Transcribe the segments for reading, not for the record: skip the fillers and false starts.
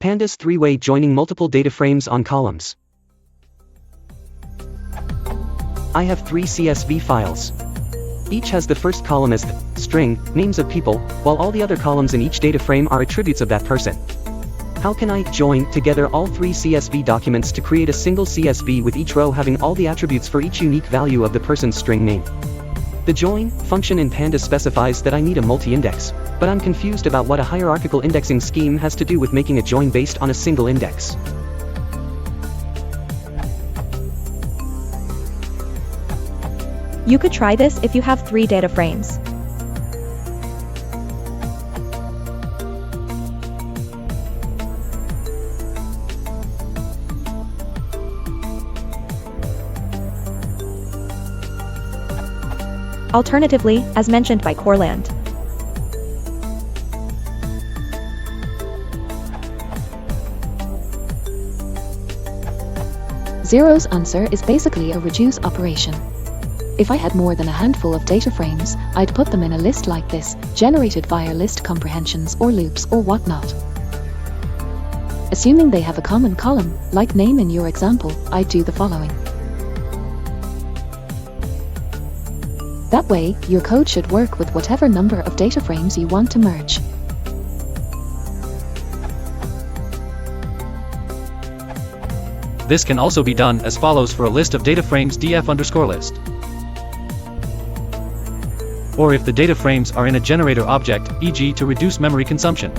Pandas three-way joining multiple data frames on columns. I have 3 CSV files. Each has the first column as the string, names of people, while all the other columns in each data frame are attributes of that person. How can I join together all 3 CSV documents to create a single CSV with each row having all the attributes for each unique value of the person's string name? The join function in Pandas specifies that I need a multi-index, but I'm confused about what a hierarchical indexing scheme has to do with making a join based on a single index. You could try this if you have 3 data frames. Alternatively, as mentioned by Corland, Zero's answer is basically a reduce operation. If I had more than a handful of data frames, I'd put them in a list like this, generated via list comprehensions or loops or whatnot. Assuming they have a common column, like name in your example, I'd do the following. That way, your code should work with whatever number of data frames you want to merge. This can also be done as follows for a list of data frames df_list. Or if the data frames are in a generator object, e.g. to reduce memory consumption.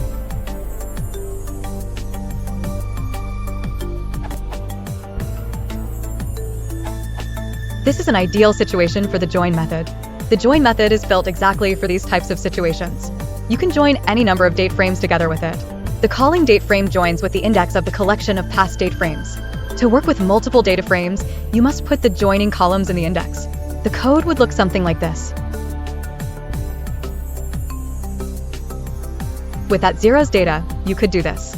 This is an ideal situation for the join method. The join method is built exactly for these types of situations. You can join any number of date frames together with it. The calling date frame joins with the index of the collection of past date frames. To work with multiple data frames, you must put the joining columns in the index. The code would look something like this. With that zero's data, you could do this.